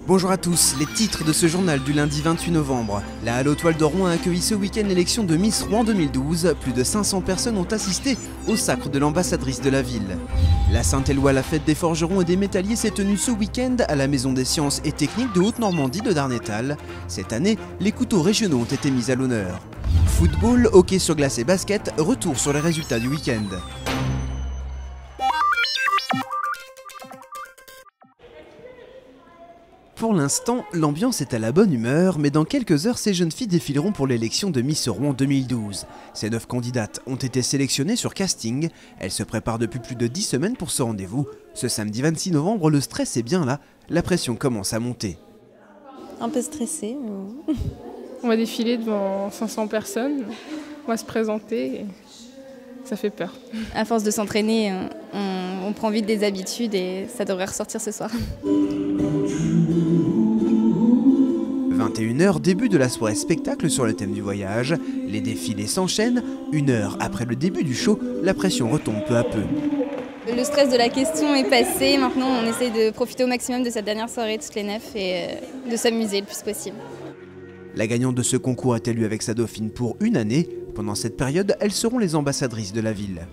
Bonjour à tous, les titres de ce journal du lundi 28 novembre. La Halle aux Toiles de Rouen a accueilli ce week-end l'élection de Miss Rouen 2012. Plus de 500 personnes ont assisté au sacre de l'ambassadrice de la ville. La Saint-Éloi, la fête des forgerons et des métalliers, s'est tenue ce week-end à la Maison des sciences et techniques de Haute-Normandie de Darnétal. Cette année, les couteaux régionaux ont été mis à l'honneur. Football, hockey sur glace et basket, retour sur les résultats du week-end. Pour l'instant, l'ambiance est à la bonne humeur, mais dans quelques heures, ces jeunes filles défileront pour l'élection de Miss Rouen 2012. Ces 9 candidates ont été sélectionnées sur casting. Elles se préparent depuis plus de 10 semaines pour ce rendez-vous. Ce samedi 26 novembre, le stress est bien là, la pression commence à monter. Un peu stressée. Mais... On va défiler devant 500 personnes, on va se présenter, et ça fait peur. À force de s'entraîner, on prend vite des habitudes et ça devrait ressortir ce soir. 21h, début de la soirée spectacle sur le thème du voyage. Les défilés s'enchaînent. 1 heure après le début du show, la pression retombe peu à peu. Le stress de la question est passé. Maintenant, on essaye de profiter au maximum de cette dernière soirée, toutes les 9, et de s'amuser le plus possible. La gagnante de ce concours est élue avec sa dauphine pour 1 année. Pendant cette période, elles seront les ambassadrices de la ville.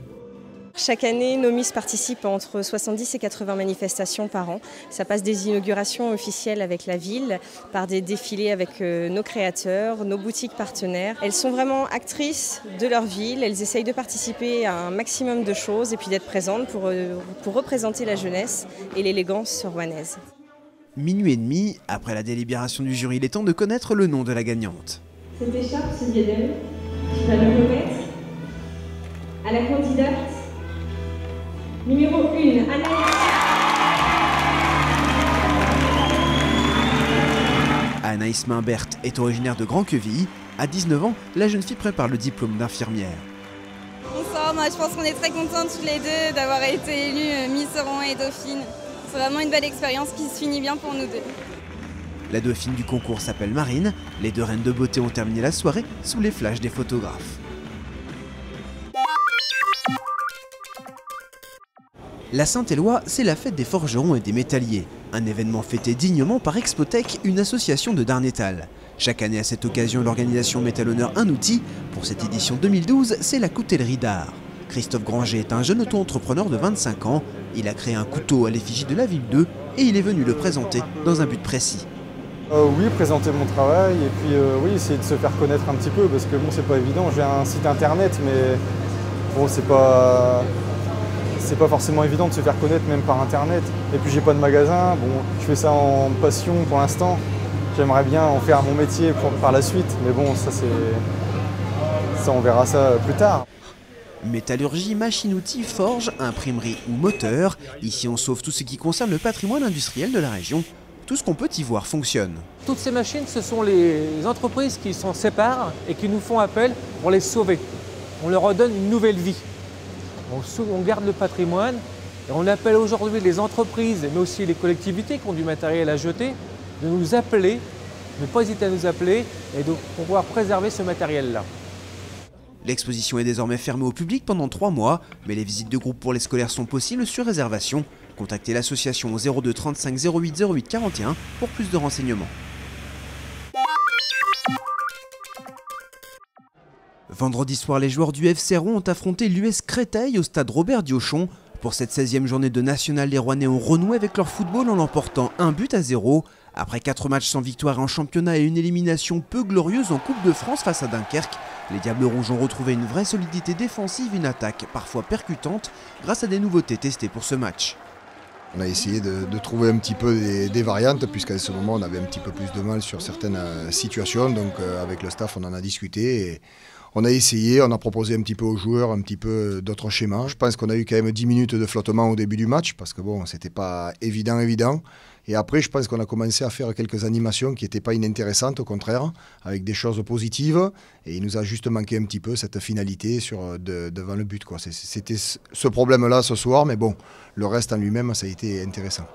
Chaque année, nos Miss participent à entre 70 et 80 manifestations par an. Ça passe des inaugurations officielles avec la ville, par des défilés avec nos créateurs, nos boutiques partenaires. Elles sont vraiment actrices de leur ville, elles essayent de participer à un maximum de choses et puis d'être présentes pour représenter la jeunesse et l'élégance rouennaise. Minuit et demi, après la délibération du jury, il est temps de connaître le nom de la gagnante. Cette écharpe, ce diadème, tu vas le remettre à la candidate numéro 1, Anaïs Mimbert est originaire de Grand-Quevilly. À 19 ans, la jeune fille prépare le diplôme d'infirmière. Bonsoir, je pense qu'on est très contentes toutes les deux d'avoir été élues Miss Rouen et Dauphine. C'est vraiment une belle expérience qui se finit bien pour nous deux. La dauphine du concours s'appelle Marine. Les 2 reines de beauté ont terminé la soirée sous les flashs des photographes. La Saint-Éloi, c'est la fête des forgerons et des métalliers. Un événement fêté dignement par Expotech, une association de Darnétal. Chaque année à cette occasion, l'organisation met à l'honneur un outil. Pour cette édition 2012, c'est la coutellerie d'art. Christophe Granger est un jeune auto-entrepreneur de 25 ans. Il a créé un couteau à l'effigie de la ville 2 et il est venu le présenter dans un but précis. Oui, présenter mon travail et puis oui, essayer de se faire connaître un petit peu parce que bon, c'est pas évident. J'ai un site internet, mais bon, c'est pas forcément évident de se faire connaître même par internet. Et puis j'ai pas de magasin, bon, je fais ça en passion pour l'instant. J'aimerais bien en faire mon métier par la suite, mais bon, ça on verra ça plus tard. Métallurgie, machine-outils, forge, imprimerie ou moteur. Ici on sauve tout ce qui concerne le patrimoine industriel de la région. Tout ce qu'on peut y voir fonctionne. Toutes ces machines, ce sont les entreprises qui s'en séparent et qui nous font appel pour les sauver. On leur redonne une nouvelle vie. On garde le patrimoine et on appelle aujourd'hui les entreprises, mais aussi les collectivités qui ont du matériel à jeter, de nous appeler, ne pas hésiter à nous appeler et de pouvoir préserver ce matériel-là. L'exposition est désormais fermée au public pendant 3 mois, mais les visites de groupe pour les scolaires sont possibles sur réservation. Contactez l'association au 02 35 08 08 41 pour plus de renseignements. Vendredi soir, les joueurs du FC Rouen ont affronté l'US Créteil au stade Robert Diochon. Pour cette 16e journée de nationale, les Rouennais ont renoué avec leur football en l'emportant 1-0. Après 4 matchs sans victoire en championnat et une élimination peu glorieuse en Coupe de France face à Dunkerque, les Diables Rouges ont retrouvé une vraie solidité défensive, une attaque parfois percutante grâce à des nouveautés testées pour ce match. On a essayé de trouver un petit peu des variantes puisqu'à ce moment on avait un petit peu plus de mal sur certaines situations. Donc avec le staff on en a discuté et on a essayé, on a proposé un petit peu aux joueurs un petit peu d'autres schémas. Je pense qu'on a eu quand même 10 minutes de flottement au début du match parce que bon, c'était pas évident. Et après, je pense qu'on a commencé à faire quelques animations qui n'étaient pas inintéressantes, au contraire, avec des choses positives. Et il nous a juste manqué un petit peu cette finalité devant le but, quoi. C'était ce problème-là ce soir, mais bon, le reste en lui-même, ça a été intéressant.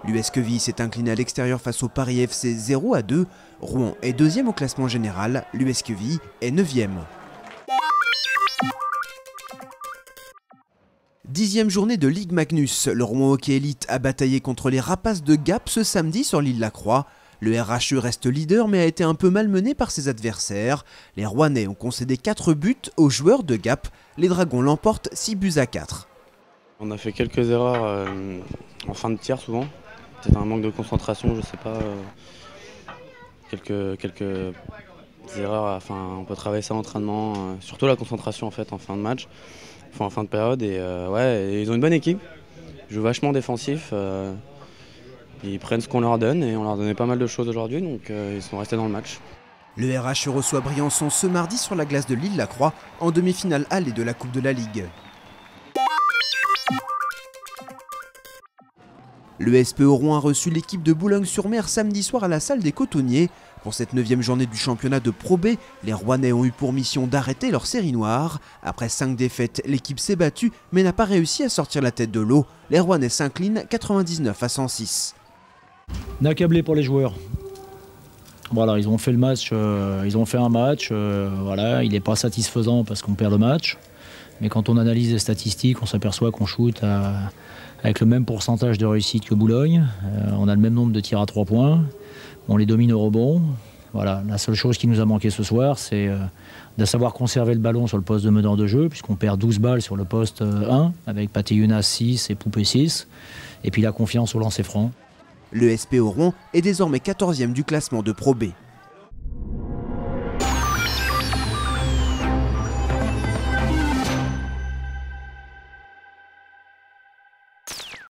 L'US Quevilly s'est incliné à l'extérieur face au Paris FC 0-2. Rouen est 2e au classement général, l'US Quevilly est 9e. 10e journée de Ligue Magnus. Le Rouen Hockey Elite a bataillé contre les Rapaces de Gap ce samedi sur l'île Lacroix. Le RHE reste leader mais a été un peu malmené par ses adversaires. Les Rouennais ont concédé 4 buts aux joueurs de Gap. Les Dragons l'emportent 6-4. On a fait quelques erreurs en fin de tiers souvent. Peut-être un manque de concentration, je sais pas. Quelques erreurs, enfin, on peut travailler ça en entraînement, surtout la concentration en fait en fin de match, enfin en fin de période. Et ouais, ils ont une bonne équipe, ils jouent vachement défensif. Ils prennent ce qu'on leur donne et on leur donnait pas mal de choses aujourd'hui, donc ils sont restés dans le match. Le RH reçoit Briançon ce mardi sur la glace de l'île Lacroix en demi-finale allée de la Coupe de la Ligue. Le SPO Rouen a reçu l'équipe de Boulogne-sur-Mer samedi soir à la salle des Cotonniers. Pour cette 9e journée du championnat de Pro B, les Rouennais ont eu pour mission d'arrêter leur série noire. Après 5 défaites, l'équipe s'est battue mais n'a pas réussi à sortir la tête de l'eau. Les Rouennais s'inclinent 99-106. On est accablé pour les joueurs. Voilà, ils ont fait le match, ils ont fait un match. Voilà, il n'est pas satisfaisant parce qu'on perd le match. Mais quand on analyse les statistiques, on s'aperçoit qu'on shoot avec le même pourcentage de réussite que Boulogne. On a le même nombre de tirs à 3 points. On les domine au rebond. Voilà, la seule chose qui nous a manqué ce soir, c'est de savoir conserver le ballon sur le poste de meneur de jeu, puisqu'on perd 12 balles sur le poste 1, avec Pathé Younas 6 et Poupé 6. Et puis la confiance au lancer franc. Le SPO Rouen est désormais 14e du classement de Pro B.